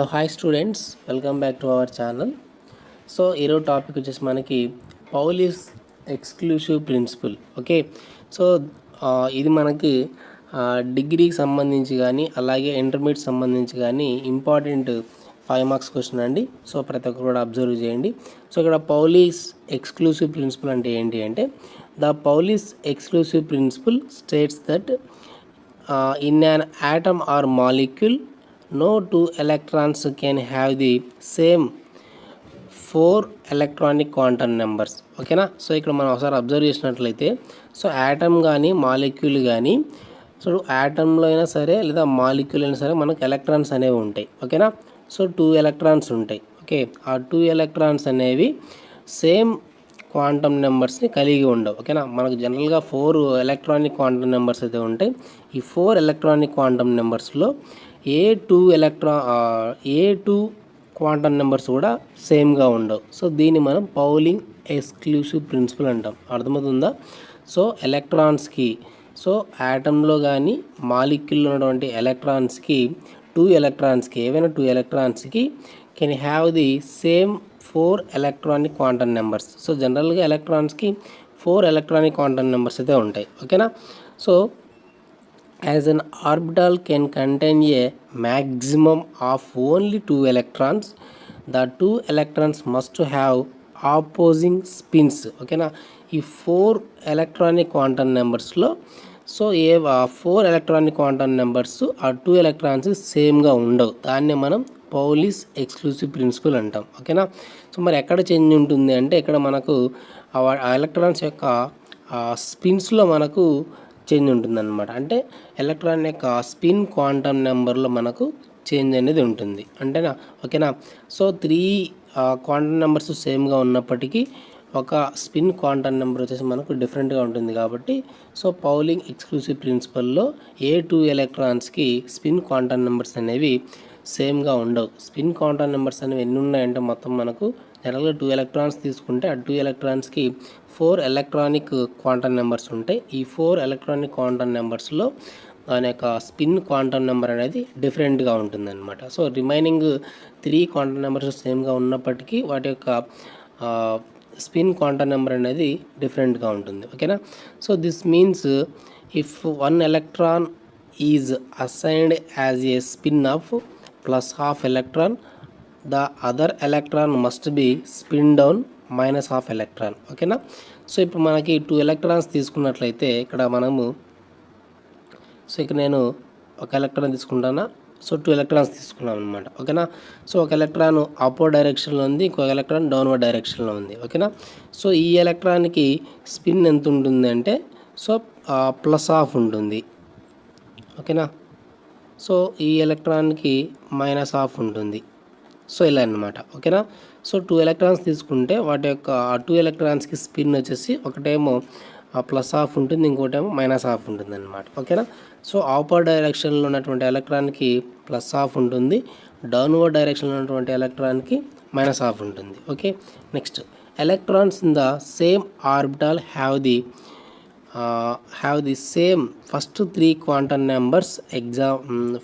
Hello hi students, welcome back to our channel. So ఈరోజు topic వచ్చేసి మనకి Pauli's exclusive principle. Okay, so ఇది మనకి డిగ్రీకి సంబంధించి కానీ అలాగే ఇంటర్మీడియట్ సంబంధించి కానీ ఇంపార్టెంట్ 5 మార్క్స్ క్వశ్చన్ అండి. సో ప్రతి ఒక్కరు కూడా అబ్జర్వ్ చేయండి. సో ఇక్కడ పౌలీస్ ఎక్స్క్లూసివ్ ప్రిన్సిపల్ అంటే ఏంటి అంటే, the Pauli's exclusive principle states that in an atom or molecule no two electrons can have the same 4 electronic quantum numbers. ఓకేనా. సో ఇక్కడ మనం ఒకసారి అబ్జర్వ్ చేసినట్లయితే, సో యాటమ్ కానీ మాలిక్యూల్ కానీ, సో యాటంలో అయినా సరే లేదా మాలిక్యూల్ అయినా సరే మనకు ఎలక్ట్రాన్స్ అనేవి ఉంటాయి. ఓకేనా. సో 2 ఎలక్ట్రాన్స్ ఉంటాయి. ఓకే, ఆ 2 ఎలక్ట్రాన్స్ అనేవి సేమ్ క్వాంటమ్ నెంబర్స్ని కలిగి ఉండవు. ఓకేనా. మనకు జనరల్గా 4 ఎలక్ట్రానిక్ క్వాంటమ్ నెంబర్స్ అయితే ఉంటాయి. ఈ 4 ఎలక్ట్రానిక్ క్వాంటమ్ నెంబర్స్లో ఏ టూ క్వాంటమ్ నెంబర్స్ కూడా సేమ్గా ఉండవు. సో దీన్ని మనం పౌలింగ్ ఎక్స్క్లూసివ్ ప్రిన్సిపల్ అంటాం. అర్థమవుతుందా? సో ఎలక్ట్రాన్స్కి, సో యాటంలో కానీ మాలిక్యూల్లో ఉన్నటువంటి ఎలక్ట్రాన్స్కి, 2 ఎలక్ట్రాన్స్కి, ఏవైనా 2 ఎలక్ట్రాన్స్కి can have the same 4 electronic quantum numbers. So జనరల్గా ఎలక్ట్రాన్స్కి 4 ఎలక్ట్రానిక్ క్వాంటమ్ నెంబర్స్ అయితే ఉంటాయి. ఓకేనా. So as an orbital can contain a maximum of only 2 electrons, the 2 electrons must have opposing spins. ఓకేనా. ఈ 4 ఎలక్ట్రానిక్ క్వాంటమ్ నెంబర్స్లో సో 4 ఎలక్ట్రానిక్ క్వాంటమ్ నెంబర్స్ ఆ 2 electrons సేమ్గా ఉండవు. దాన్ని మనం పౌలీస్ ఎక్స్క్లూసివ్ ప్రిన్సిపల్ అంటాం. ఓకేనా. సో మరి ఎక్కడ చేంజ్ ఉంటుంది అంటే, ఇక్కడ మనకు ఆ ఎలక్ట్రాన్స్ యొక్క స్పిన్స్లో మనకు చేంజ్ ఉంటుందన్నమాట. అంటే ఎలక్ట్రాన్ యొక్క స్పిన్ క్వాంటమ్ నెంబర్లో మనకు చేంజ్ అనేది ఉంటుంది అంటేనా. ఓకేనా. సో 3 క్వాంటమ్ నెంబర్స్ సేమ్గా ఉన్నప్పటికీ ఒక స్పిన్ క్వాంటమ్ నెంబర్ వచ్చేసి మనకు డిఫరెంట్గా ఉంటుంది. కాబట్టి సో పౌలింగ్ ఎక్స్క్లూసివ్ ప్రిన్సిపల్లో ఏ 2 ఎలక్ట్రాన్స్కి స్పిన్ క్వాంటమ్ నెంబర్స్ అనేవి సేమ్గా ఉండవు. స్పిన్ క్వాంటమ్ నెంబర్స్ అనేవి ఎన్ని ఉన్నాయంటే, మొత్తం మనకు జనరల్గా 2 ఎలక్ట్రాన్స్ తీసుకుంటే ఆ 2 ఎలక్ట్రాన్స్కి 4 ఎలక్ట్రానిక్ క్వాంటమ్ నెంబర్స్ ఉంటాయి. ఈ 4 ఎలక్ట్రానిక్ క్వాంటమ్ నెంబర్స్లో దాని యొక్క స్పిన్ క్వాంటమ్ నెంబర్ అనేది డిఫరెంట్గా ఉంటుందన్నమాట. సో రిమైనింగ్ 3 క్వాంటమ్ నెంబర్స్ సేమ్గా ఉన్నప్పటికీ వాటి యొక్క స్పిన్ క్వాంటమ్ నెంబర్ అనేది డిఫరెంట్గా ఉంటుంది. ఓకేనా. So this means if 1 electron is assigned as a spin off plus half electron, the other electron must be spin down minus half electron. ఓకేనా. So ఇప్పుడు మనకి 2 ఎలక్ట్రాన్స్ తీసుకున్నట్లయితే ఇక్కడ మనము, సో ఇక్కడ నేను ఒక ఎలక్ట్రాన్ తీసుకుంటానా, సో 2 ఎలక్ట్రాన్స్ తీసుకున్నాం అనమాట. ఓకేనా. సో ఒక ఎలక్ట్రాన్ అప్వర్డ్ డైరెక్షన్లో ఉంది, ఇంకొక ఎలక్ట్రాన్ డౌన్వర్డ్ డైరెక్షన్లో ఉంది. ఓకేనా. సో ఈ ఎలక్ట్రాన్కి స్పిన్ ఎంత ఉంటుంది అంటే, సో ప్లస్ హాఫ్ ఉంటుంది. ఓకేనా. సో ఈ ఎలక్ట్రాన్కి మైనస్ హాఫ్ ఉంటుంది. సో ఇలా అన్నమాట. ఓకేనా. సో 2 ఎలక్ట్రాన్స్ తీసుకుంటే వాటి యొక్క ఆ 2 ఎలక్ట్రాన్స్కి స్పిన్ వచ్చేసి ఒకటేమో ప్లస్ హాఫ్ ఉంటుంది, ఇంకోటేమో మైనస్ హాఫ్ ఉంటుంది అనమాట. ఓకేనా. సో అప్వర్డ్ డైరెక్షన్లో ఉన్నటువంటి ఎలక్ట్రాన్కి ప్లస్ హాఫ్ ఉంటుంది, డౌన్వర్డ్ డైరెక్షన్లో ఉన్నటువంటి ఎలక్ట్రాన్కి మైనస్ హాఫ్ ఉంటుంది. Okay. Next, electrons in the same orbital have the same first 3 quantum numbers.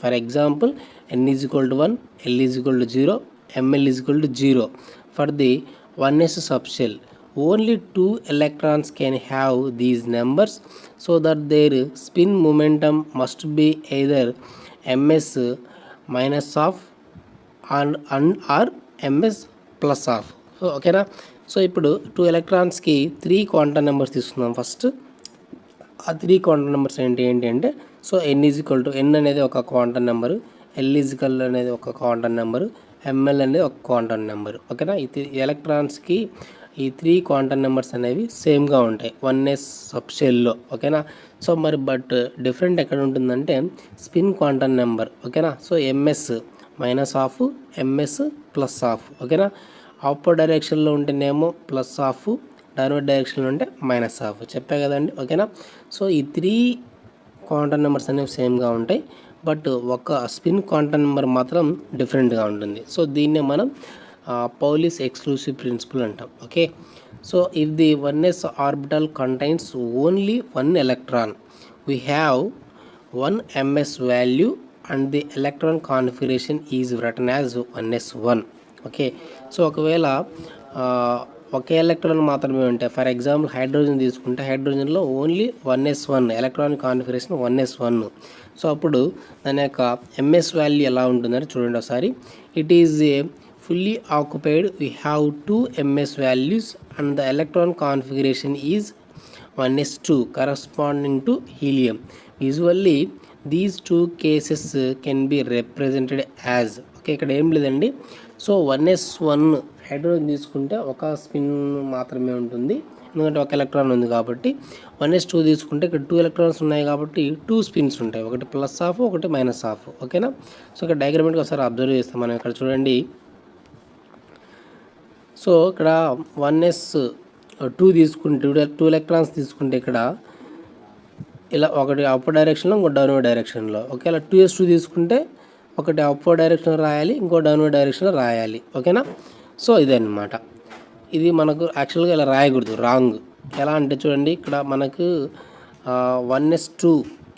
For example, n is equal to 1, l is equal to 0, ml is equal to 0. For the 1s subshell, only 2 electrons can have these numbers, so that their spin momentum must be either ms minus half or ms plus half. So ఓకేనా. So ఇప్పుడు 2 ఎలక్ట్రాన్స్కి 3 quantum numbers తీసుకుందాం first. ఆ 3 quantum numbers ఏంటి అంటే, so n is equal to, n అనేది ఒక quantum number, l is equal అనేది ఒక క్వాంటమ్ నెంబరు, ml అనేది ఒక క్వాంటమ్ నెంబరు. ఓకేనా. ఈ ఎలక్ట్రాన్స్కి ఈ 3 క్వాంటమ్ నెంబర్స్ అనేవి సేమ్గా ఉంటాయి 1s సబ్షెల్లో. ఓకేనా. సో మరి బట్ డిఫరెంట్ ఎక్కడ ఉంటుందంటే స్పిన్ క్వాంటమ్ నెంబర్. ఓకేనా. So ms minus half, ms plus half. ఓకేనా. అప్వర్డ్ డైరెక్షన్లో ఉంటేనేమో ప్లస్ హాఫ్, డౌన్వర్డ్ డైరెక్షన్లో ఉంటే మైనస్ హాఫ్. చెప్పా కదండి. ఓకేనా. సో ఈ 3 క్వాంటమ్ నెంబర్స్ అనేవి సేమ్గా ఉంటాయి, బట్ ఒక స్పిన్ క్వాంటమ్ నెంబర్ మాత్రం డిఫరెంట్గా ఉంటుంది. సో దీన్నే మనం పౌలీస్ ఎక్స్క్లూసివ్ ప్రిన్సిపల్ అంటాం. Okay. So if the 1s orbital contains only 1 electron, we have 1 ms value and the electron configuration is written as 1s1. Okay, so ఒకవేళ ఒకే electron మాత్రమే ఉంటాయి. ఫర్ ఎగ్జాంపుల్ హైడ్రోజన్ తీసుకుంటే హైడ్రోజన్లో only 1s1 electronic configuration 1s1. So అప్పుడు దాని యొక్క MS value ఎలా ఉంటుందని చూడండి ఒకసారి. It is a fully occupied, we have 2 MS values and the electron configuration is 1s2 corresponding to helium. Usually these two cases can be represented as, okay ఇక్కడ ఏం లేదండి. సో 1s1 హైడ్రోజన్ తీసుకుంటే ఒక spin మాత్రమే ఉంటుంది, ఎందుకంటే ఒక electron ఉంది కాబట్టి. 1s2 తీసుకుంటే ఇక్కడ 2 ఎలక్ట్రాన్స్ ఉన్నాయి కాబట్టి 2 స్పిన్స్ ఉంటాయి, ఒకటి ప్లస్ హాఫ్ ఒకటి మైనస్ హాఫ్. ఓకేనా, సో ఇక్కడ డయాగ్రామ్కి ఒకసారి అబ్జర్వ్ చేస్తాం మనం. ఇక్కడ చూడండి, సో ఇక్కడ 1s2 తీసుకుంటే 2 ఎలక్ట్రాన్స్ తీసుకుంటే ఇక్కడ ఇలా ఒకటి అప్వర్డ్ డైరెక్షన్లో ఇంకో డౌన్వర్డ్ డైరెక్షన్లో. ఒకవేళ 2s2 తీసుకుంటే ఒకటి అప్వర్డ్ డైరెక్షన్లో రాయాలి, ఇంకో డౌన్వర్డ్ డైరెక్షన్లో రాయాలి. ఓకేనా, సో ఇదే అన్నమాట. ఇది మనకు యాక్చువల్గా ఇలా రాయకూడదు, రాంగ్. ఎలా అంటే చూడండి, ఇక్కడ మనకు 1s2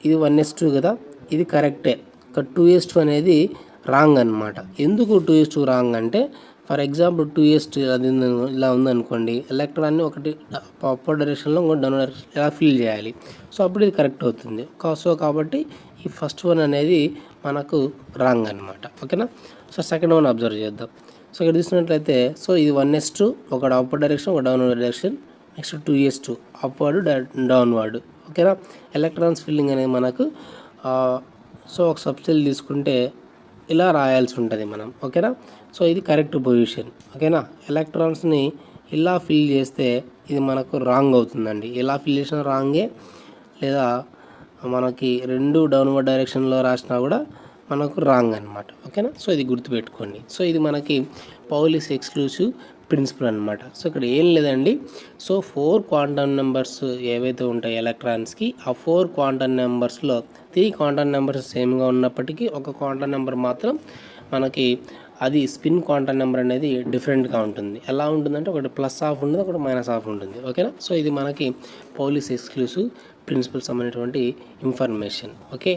ఇది 1s2 కదా, ఇది కరెక్టే. ఇక్కడ 2s2 అనేది రాంగ్ అనమాట. ఎందుకు 2s2 రాంగ్ అంటే, ఫర్ ఎగ్జాంపుల్ 2s2 అది ఇలా ఉందనుకోండి, ఎలక్ట్రాన్ని ఒకటి అప్వర్డ్ డైరెక్షన్లో ఇంకో డౌన్ డైరెక్షన్ ఇలా ఫిల్ చేయాలి. సో అప్పుడు ఇది కరెక్ట్ అవుతుంది. సో కాబట్టి ఈ ఫస్ట్ వన్ అనేది మనకు రాంగ్ అనమాట. ఓకేనా, సో సెకండ్ వన్ అబ్జర్వ్ చేద్దాం. సో ఇక్కడ చూసినట్లయితే, సో ఇది 1s2 ఒకటి అప్వర్డ్ డైరెక్షన్ ఒక downward direction, next 2s2 upward downward. ఓకేనా, ఎలక్ట్రాన్స్ ఫిల్లింగ్ అనేది మనకు సో ఒక సబ్సెల్ తీసుకుంటే ఇలా రాయాల్సి ఉంటుంది మనం. ఓకేనా, సో ఇది కరెక్ట్ పొజిషన్. ఓకేనా, ఎలక్ట్రాన్స్ని ఇలా ఫిల్ చేస్తే ఇది మనకు రాంగ్ అవుతుందండి. ఇలా ఫిల్ చేసిన రాంగే, లేదా మనకి 2 డౌన్వర్డ్ డైరెక్షన్లో రాసినా కూడా మనకు రాంగ్ అనమాట. ఓకేనా, సో ఇది గుర్తుపెట్టుకోండి. సో ఇది మనకి పౌలిస్ ఎక్స్క్లూసివ్ ప్రిన్సిపల్ అనమాట. సో ఇక్కడ ఏం లేదండి, సో 4 క్వాంటమ్ నెంబర్స్ ఏవైతే ఉంటాయి ఎలక్ట్రాన్స్కి, ఆ 4 క్వాంటమ్ నెంబర్స్లో 3 క్వాంటమ్ నెంబర్స్ సేమ్గా ఉన్నప్పటికీ ఒక క్వాంటమ్ నెంబర్ మాత్రం మనకి అది స్పిన్ క్వాంటమ్ నెంబర్ అనేది డిఫరెంట్గా ఉంటుంది. ఎలా ఉంటుందంటే ఒకటి ప్లస్ హాఫ్ ఉంటుంది, ఒకటి మైనస్ హాఫ్ ఉంటుంది. ఓకేనా, సో ఇది మనకి పౌలిస్ ఎక్స్క్లూసివ్ ప్రిన్సిపల్స్ సంబంధించినటువంటి ఇన్ఫర్మేషన్. ఓకే.